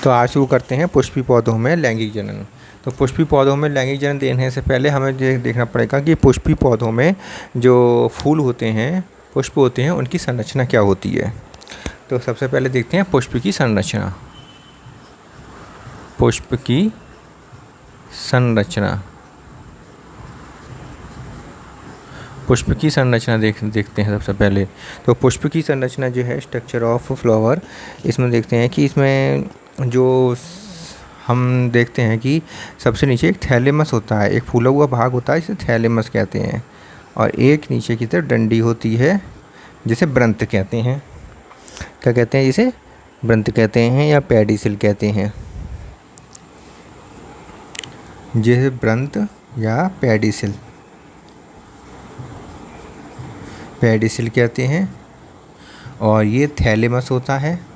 तो आज शुरू करते हैं पुष्पी पौधों में लैंगिक जनन। तो पुष्पी पौधों में लैंगिक जनन देने से पहले हमें देखना पड़ेगा कि पुष्पी पौधों में जो फूल होते हैं, पुष्प होते हैं, उनकी संरचना क्या होती है। तो सबसे पहले देखते हैं पुष्प की संरचना। पुष्प की संरचना, पुष्प की संरचना देखते हैं सबसे पहले। तो पुष्प की संरचना जो है, स्ट्रक्चर ऑफ फ्लावर, इसमें देखते हैं कि इसमें जो हम देखते हैं कि सबसे नीचे एक थैलेमस होता है, एक फूला हुआ भाग होता है जिसे थैलेमस कहते हैं, और एक नीचे की तरफ डंडी होती है जिसे ब्रंत कहते हैं। क्या कहते हैं? जिसे ब्रंत कहते हैं या पेडिसिल कहते हैं, जिसे ब्रंत या पेडिसिल कहते हैं। और ये थैलेमस होता है,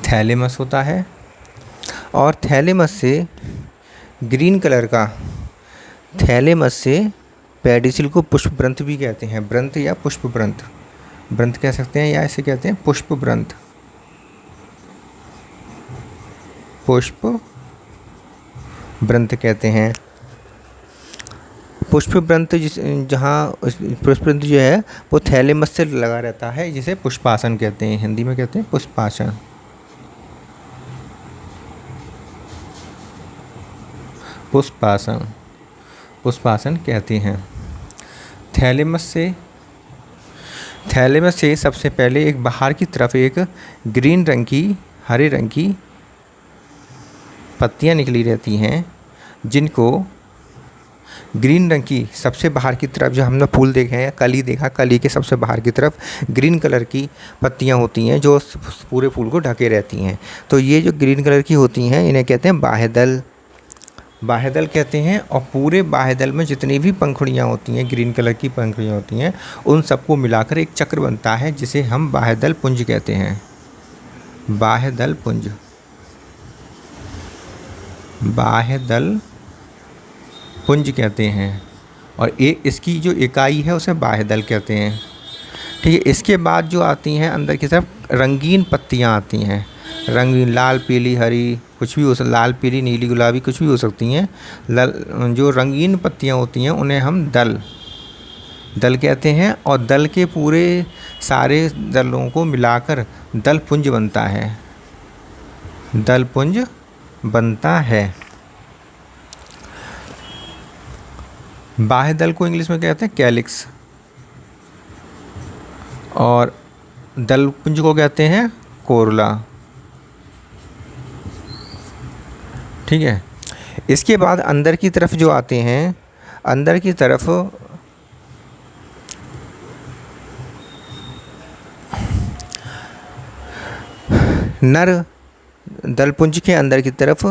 थैलेमस होता है। और थैलेमस से ग्रीन कलर का, थैलेमस से पेडिसिल को पुष्प ब्रंत भी कहते हैं, ब्रंत या पुष्प ब्रंत, ब्रंत कह सकते हैं या इसे कहते हैं पुष्प ब्रंत, पुष्प ब्रंत कहते हैं। पुष्प ब्रंत जहाँ पुष्प ब्रंत जो है वो थैलेमस से लगा रहता है, जिसे पुष्पासन कहते हैं, हिंदी में कहते हैं पुष्पासन, पुष्पासन, पुष्पासन कहते हैं। थैलेमस से सबसे पहले एक बाहर की तरफ एक ग्रीन रंग की, हरे रंग की पत्तियां निकली रहती हैं, जिनको ग्रीन रंग की सबसे बाहर की तरफ, जो हमने फूल देखे हैं, कली देखा, कली के सबसे बाहर की तरफ ग्रीन कलर की पत्तियां होती हैं जो पूरे फूल को ढके रहती हैं। तो ये जो ग्रीन कलर की होती हैं इन्हें कहते हैं बाह्यदल, बाह्यदल कहते हैं। और पूरे बाह्यदल में जितनी भी पंखुड़ियाँ होती हैं, ग्रीन कलर की पंखुड़ियाँ होती हैं, उन सबको मिलाकर एक चक्र बनता है जिसे हम बाह्यदल पुंज कहते हैं, बाह्यदल पुंज, बाह्यदल पुंज कहते हैं। और इसकी जो इकाई है उसे बाह्यदल कहते हैं। ठीक है। इसके बाद जो आती हैं अंदर की तरफ रंगीन पत्तियाँ आती हैं, रंगीन, लाल, पीली, हरी, कुछ भी हो सकता, लाल, पीली, नीली, गुलाबी, कुछ भी हो सकती हैं। जो रंगीन पत्तियाँ होती हैं उन्हें हम दल कहते हैं। और दल के पूरे सारे दलों को मिलाकर दल पुंज बनता है, दल पुंज बनता है। बाह्य दल को इंग्लिश में कहते हैं कैलिक्स, और दल पुंज को कहते हैं कोरोला। ठीक है। इसके बाद अंदर की तरफ जो आते हैं, अंदर की तरफ नर, दलपुंज के अंदर की तरफ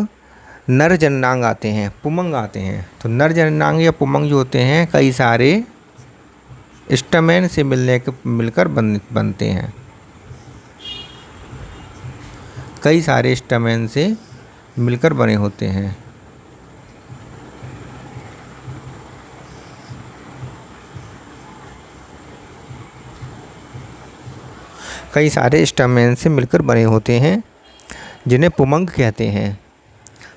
नर जननांग आते हैं, पुमंग आते हैं। तो नर जननांग या पुमंग जो होते हैं कई सारे स्टैमेन से मिलकर बनते हैं, कई सारे स्टैमेन से मिलकर बने होते हैं। कई सारे स्टैमेन से मिलकर बने होते हैं जिन्हें पुमंग कहते हैं।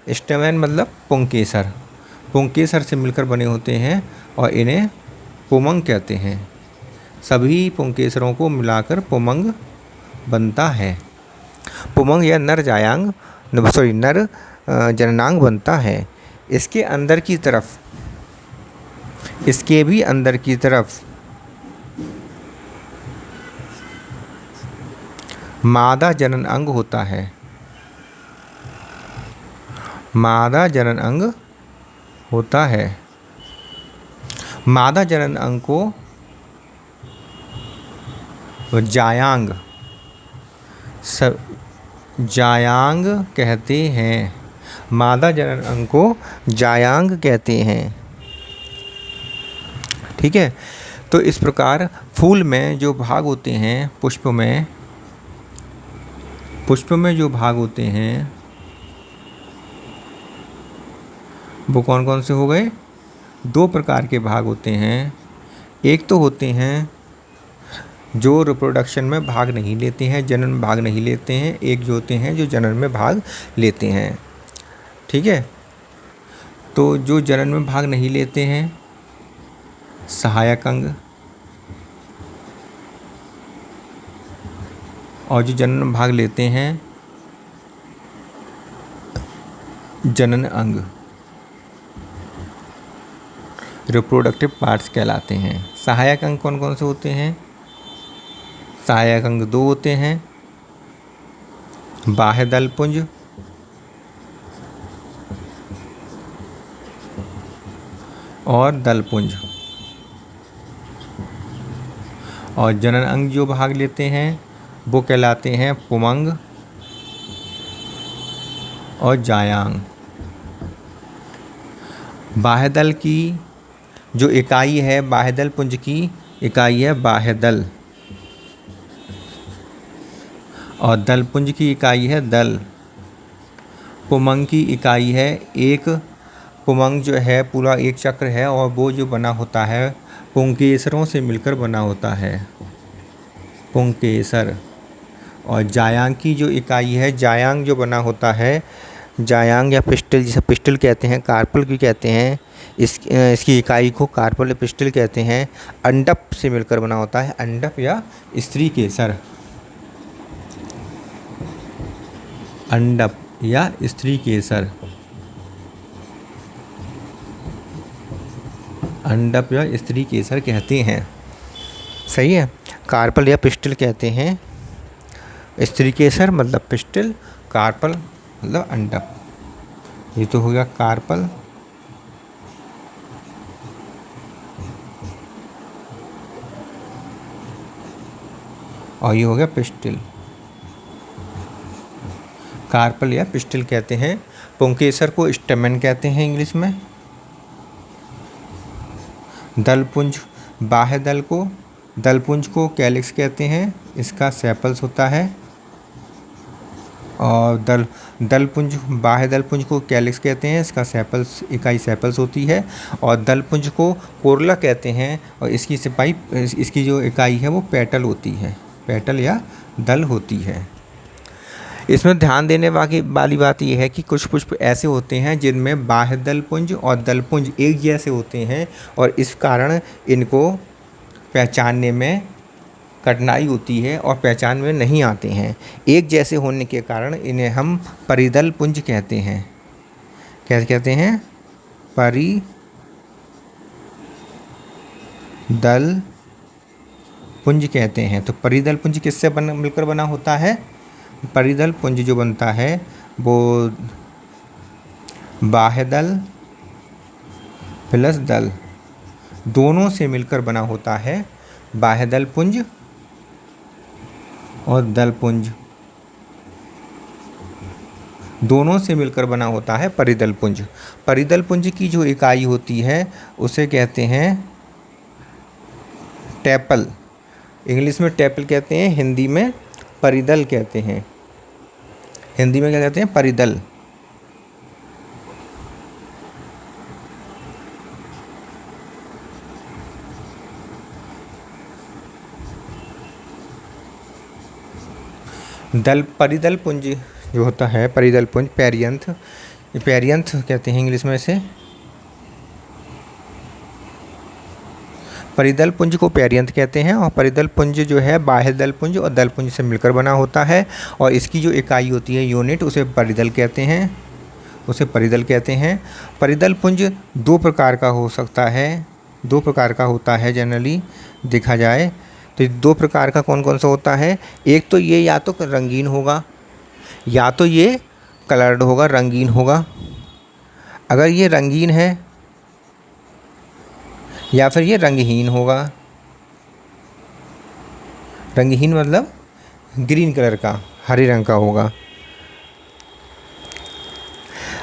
स्टैमेन मतलब पुंकेसर, पुंकेसर से मिलकर बने होते हैं और इन्हें पुमंग कहते हैं। सभी पुंकेसरों को मिलाकर पुमंग बनता है। पुमंग या नर जननांग बनता है। इसके अंदर की तरफ, इसके भी अंदर की तरफ मादा जनन अंग होता है, मादा जनन अंग होता है। मादा जनन अंग को जायांग, जायांग कहते हैं। मादा जनन अंग को जायांग कहते हैं। ठीक है। तो इस प्रकार फूल में जो भाग होते हैं, पुष्प में जो भाग होते हैं वो कौन कौन से हो गए? 2 प्रकार के भाग होते हैं। एक तो होते हैं जो रिप्रोडक्शन में भाग नहीं लेते हैं, जनन में भाग नहीं लेते हैं, एक जो होते हैं जो जनन में भाग लेते हैं। ठीक है, तो जो जनन में भाग नहीं लेते हैं सहायक अंग, और जो जनन में भाग लेते हैं जनन अंग, रिप्रोडक्टिव पार्ट्स कहलाते हैं। सहायक अंग कौन कौन से होते हैं? सहायक अंग दो होते हैं, बाह्य दलपुंज और दलपुंज। और जनन अंग जो भाग लेते हैं वो कहलाते हैं पुमंग और जायांग। बाह्यदल की जो इकाई है, बाह्यदल पुंज की इकाई है बाह्यदल, और दलपुंज की इकाई है दल। पुमंग की इकाई है एक, पुमंग जो है पूरा एक चक्र है और वो जो बना होता है पुंकेसरों से मिलकर बना होता है, पुंकेसर। और जायांग की जो इकाई है, जायांग जो बना होता है, जायांग या पिस्टल, जिसे पिस्टल कहते हैं, कार्पल भी कहते हैं, इसकी इकाई को कार्पल या पिस्टल कहते हैं। अंडप से मिलकर बना होता है, अंडप या स्त्री केसर, अंडप या स्त्री केसर, अंडप या स्त्री केसर कहते हैं। सही है, कार्पल या पिस्टल कहते हैं, स्त्री केसर मतलब पिस्टल, कार्पल मतलब अंडप। ये तो हो गया कार्पल। और ये हो गया पिस्टल। कार्पल या पिस्टल कहते हैं। पुंकेसर को स्टेमन कहते हैं इंग्लिश में। दलपुंज, बाह्य दल को, दलपुंज को कैलिक्स कहते हैं, इसका सेपल्स होता है। और दलपुंज, बाह्य दलपुंज को कैलिक्स कहते हैं, इसका सेपल्स, इकाई सेपल्स होती है। और दलपुंज को कोरला कहते हैं और इसकी जो इकाई है वो पेटल होती है, पेटल या दल होती है। इसमें ध्यान देने वाली बात यह है कि कुछ पुष्प ऐसे होते हैं जिनमें बाह्य दलपुंज और दलपुंज एक जैसे होते हैं और इस कारण इनको पहचानने में कठिनाई होती है और पहचान में नहीं आते हैं। एक जैसे होने के कारण इन्हें हम परिदल पुंज कहते हैं। क्या कहते हैं? परिदल पुंज कहते हैं। तो परिदल पुंज किससे मिलकर बना होता है? परिदल पुंज जो बनता है वो बाह्य दल प्लस दल दोनों से मिलकर बना होता है। बाह्य दल पुंज और दल पुंज दोनों से मिलकर बना होता है परिदल पुंज। परिदल पुंज की जो इकाई होती है उसे कहते हैं टेपल। इंग्लिश में टेपल कहते हैं, हिंदी में परिदल कहते हैं। हिंदी में क्या कहते हैं? परिदल। परिदल पुंज जो होता है, परिदल पुंज पेरियंथ, पेरियंथ कहते हैं इंग्लिश में इसे। परिदल पुंज को पेरियंथ कहते हैं और परिदल पुंज जो है बाह्य दल पुंज और दल पुंज से मिलकर बना होता है और इसकी जो इकाई होती है यूनिट उसे परिदल कहते हैं, उसे परिदल कहते हैं। परिदल पुंज दो प्रकार का हो सकता है, दो प्रकार का होता है जनरली देखा जाए तो। दो प्रकार का कौन कौन सा होता है? एक तो ये या तो रंगीन होगा या तो ये कलर्ड होगा, रंगीन होगा। अगर ये रंगीन है या फिर ये रंगहीन होगा। रंगहीन मतलब ग्रीन कलर का, हरे रंग का होगा।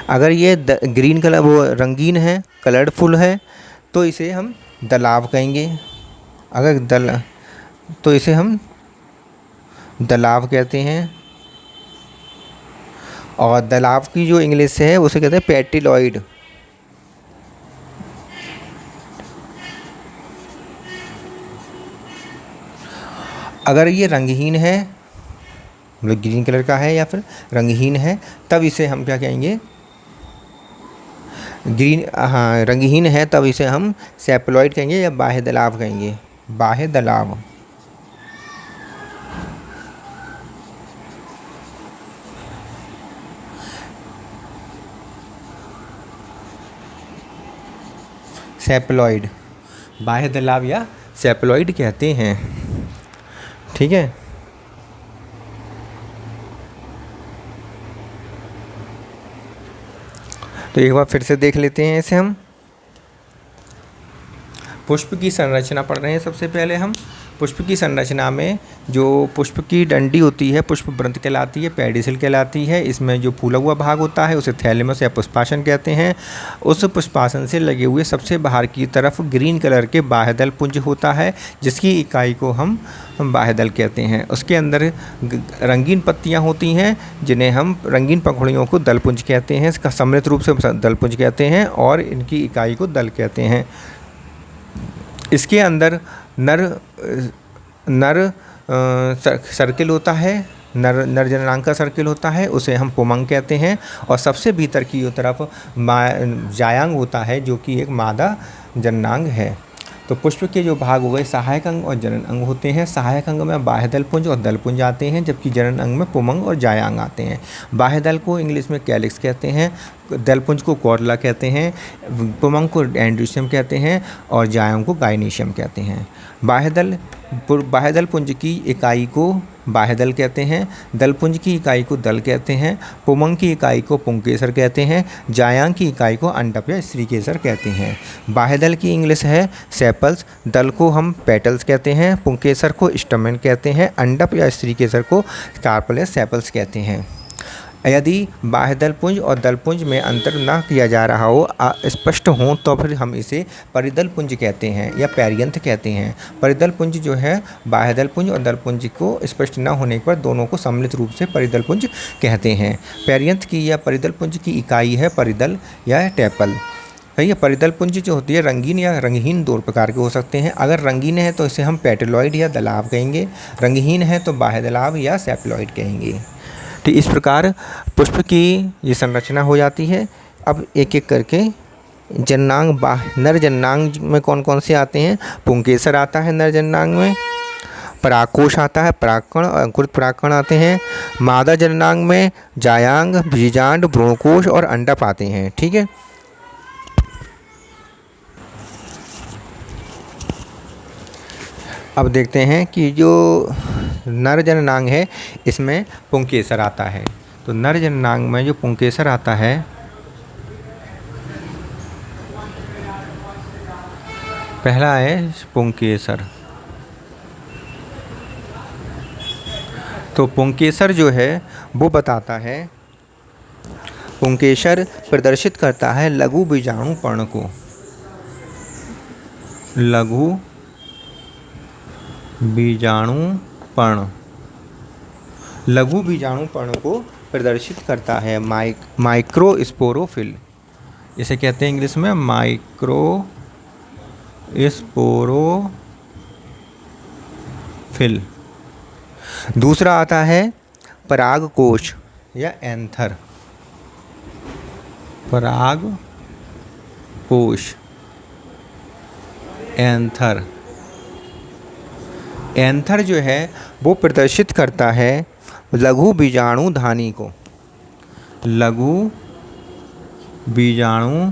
अगर ये ग्रीन कलर वो रंगीन है, कलरफुल है तो इसे हम दलाव कहेंगे। अगर तो इसे हम दलाव कहते हैं। और दलाव की जो इंग्लिश है उसे कहते हैं पेटिलॉइड। अगर ये रंगहीन है, मतलब ग्रीन कलर का है या फिर रंगहीन है, तब इसे हम क्या कहेंगे, ग्रीन, हाँ रंगहीन है तब इसे हम सेप्लॉइड कहेंगे या बाह्य दलाव कहेंगे, बाह्य दलाव। सेप्लॉइड, बाह्य दलाव या सेप्लॉइड कहते हैं। ठीक है, तो एक बार फिर से देख लेते हैं इसे हम। पुष्प की संरचना पढ़ रहे हैं सबसे पहले हम। पुष्प की संरचना में जो पुष्प की डंडी होती है पुष्प वृंत कहलाती है, पेडिसल कहलाती है। इसमें जो फूला हुआ भाग होता है उसे थैलेमस या पुष्पासन कहते हैं। उस पुष्पासन से लगे हुए सबसे बाहर की तरफ ग्रीन कलर के बाह्यदल पुंज होता है, जिसकी इकाई को हम बाह्यदल कहते हैं। उसके अंदर रंगीन पत्तियाँ होती हैं, जिन्हें हम रंगीन पंखुड़ियों को दलपुंज कहते हैं। इसका सम्मिलित रूप से दलपुंज कहते हैं और इनकी इकाई को दल कहते हैं। इसके अंदर नर सर्किल होता है, नर जननांग का सर्किल होता है, उसे हम पुमंग कहते हैं। और सबसे भीतर की तरफ जायांग होता है, जो कि एक मादा जननांग है। तो पुष्प के जो भाग हुए सहायक अंग और जनन अंग होते हैं। सहायक अंग में बाह्य दलपुंज और दलपुंज आते हैं, जबकि जनन अंग में पुमंग और जायांग आते हैं। बाह्य दल को इंग्लिश में कैलिक्स कहते हैं, दलपुंज को कॉर्ला कहते हैं, पुमंग को एंड्रोसियम कहते हैं और जायांग को गाइनीशियम कहते हैं। बाह्यदल पुंज की इकाई को बाह्यदल कहते हैं, दलपुंज की इकाई को दल कहते हैं, पुमंग की इकाई को पुंकेसर कहते हैं, जायांग की इकाई को अंडप या स्त्रीकेसर कहते हैं। बाह्यदल की इंग्लिश है सेपल्स, दल को हम पेटल्स कहते हैं, पुंकेसर को स्टमेन कहते हैं, अंडप या स्त्रीकेसर को कार्पल या सेपल्स कहते हैं। यदि बाह्यदल पुंज और दलपुंज में अंतर न किया जा रहा हो, स्पष्ट हो, तो फिर हम इसे परिदल पुंज कहते हैं या पैरियंथ कहते हैं। परिदल पुंज जो है बाह्यदल पुंज और दलपुंज को स्पष्ट न होने पर दोनों को सम्मिलित रूप से परिदल पुंज कहते हैं। पैरियंथ की या परिदल पुंज की इकाई है परिदल या टेपल। ये परिदल पुंज जो होती है रंगीन या रंगहीन दो प्रकार के हो सकते हैं। अगर रंगीन है तो इसे हम पेटेलॉइड या दलाव कहेंगे, रंगहीन है तो बाह्य दलाव या सेप्लॉइड कहेंगे। तो इस प्रकार पुष्प की ये संरचना हो जाती है। अब एक एक करके जननांग, नर जननांग में कौन कौन से आते हैं। पुंकेसर आता है नर जननांग में, परागकोश आता है, परागकण और अंकुरित परागकण आते हैं। मादा जननांग में जायांग, बीजांड, भ्रूणकोश और अंडप आते हैं। ठीक है, अब देखते हैं कि जो नर जननांग है इसमें पुंकेसर आता है। तो नर जननांग में जो पुंकेसर आता है, पहला है पुंकेसर। तो पुंकेसर जो है वो बताता है, पुंकेसर प्रदर्शित करता है लघु बीजाणु पर्ण को, लघु बीजाणु पर्ण, लघु बीजाणु पर्ण को प्रदर्शित करता है। माइक्रोस्पोरोफिल, इसे कहते हैं इंग्लिश में माइक्रोस्पोरोफिल। दूसरा आता है परागकोश या एंथर, परागकोश, एंथर। एंथर जो है वो प्रदर्शित करता है लघु बीजाणु धानी को, लघु बीजाणु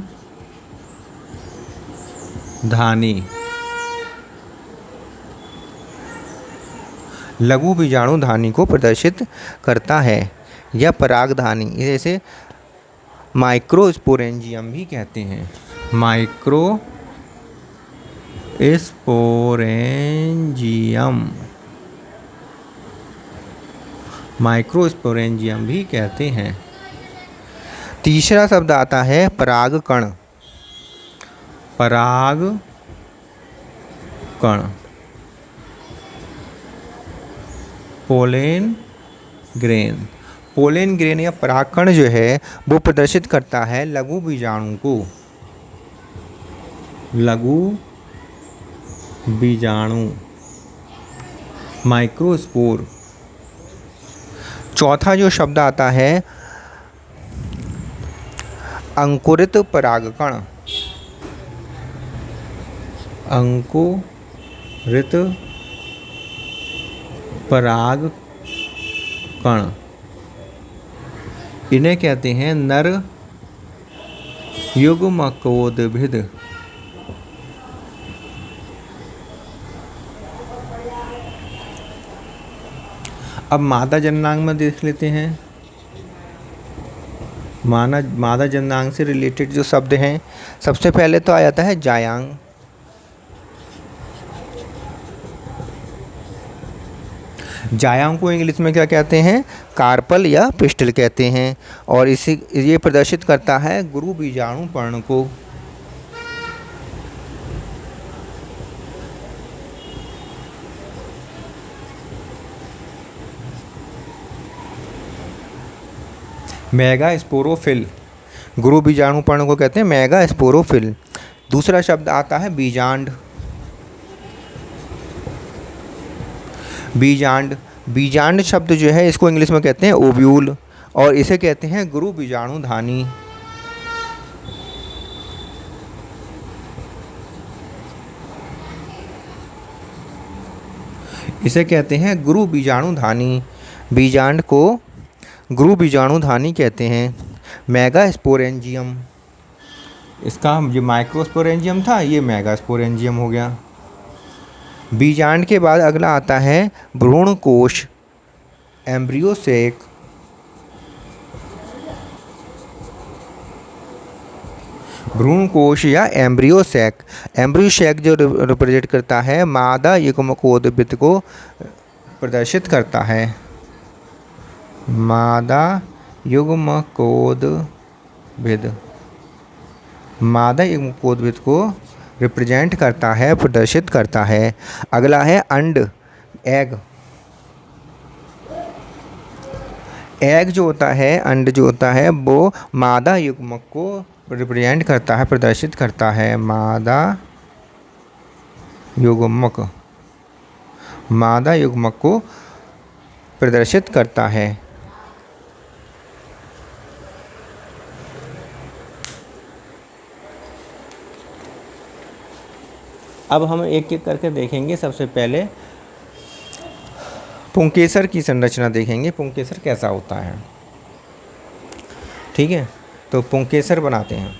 धानी, लघु बीजाणु धानी को प्रदर्शित करता है या परागधानी। जैसे माइक्रोस्पोरेंजियम भी कहते हैं, माइक्रोस्पोरेंजियम भी कहते हैं। तीसरा शब्द आता है परागकण, परागकण, पोलेन ग्रेन। पोलेन ग्रेन या परागकण जो है वो प्रदर्शित करता है लघु बीजाणु को, लघु बीजाणु माइक्रोस्पोर। चौथा जो शब्द आता है अंकुरित परागकण। अंकुरित परागकण, इन्हें कहते हैं नर युग्मकोद्भिद। अब मादा जननांग में देख लेते हैं। मादा जननांग से रिलेटेड जो शब्द हैं, सबसे पहले तो आ जाता है जायांग। जायांग को इंग्लिश में क्या कहते हैं? कार्पल या पिस्टल कहते हैं। और ये प्रदर्शित करता है गुरु बीजाणु पर्ण को। मेगास्पोरोफिल, गुरु बीजाणु पर्ण को कहते हैं मेगास्पोरोफिल। दूसरा शब्द आता है बीजांड। बीजांड शब्द जो है इसको इंग्लिश में कहते हैं ओव्यूल, और इसे कहते हैं गुरु बीजाणुधानी। इसे कहते हैं गुरु बीजाणुधानी। बीजांड को गुरु बीजाणुधानी कहते हैं। मेगास्पोरेंजियम, इसका जो माइक्रोस्पोरेंजियम था ये मेगास्पोरेंजियम हो गया। बीजांड के बाद अगला आता है भ्रूणकोश, एम्ब्रियोसेक। भ्रूणकोश या एम्ब्रियोसेक। एम्ब्रियोसेक जो रिप्रेजेंट करता है मादा युग्मकोद्भिद को प्रदर्शित करता है। मादा युग्मकोद्भिद, मादा युग्मकोद्भिद को रिप्रेजेंट करता है, प्रदर्शित करता है। अगला है अंड, एग। एग जो होता है, अंड जो होता है वो मादा युग्मक को रिप्रेजेंट करता है, प्रदर्शित करता है। मादा युग्मक, मादा युग्मक को प्रदर्शित करता है। अब हम एक एक करके देखेंगे। सबसे पहले पुंकेसर की संरचना देखेंगे, पुंकेसर कैसा होता है। ठीक है, तो पुंकेसर बनाते हैं।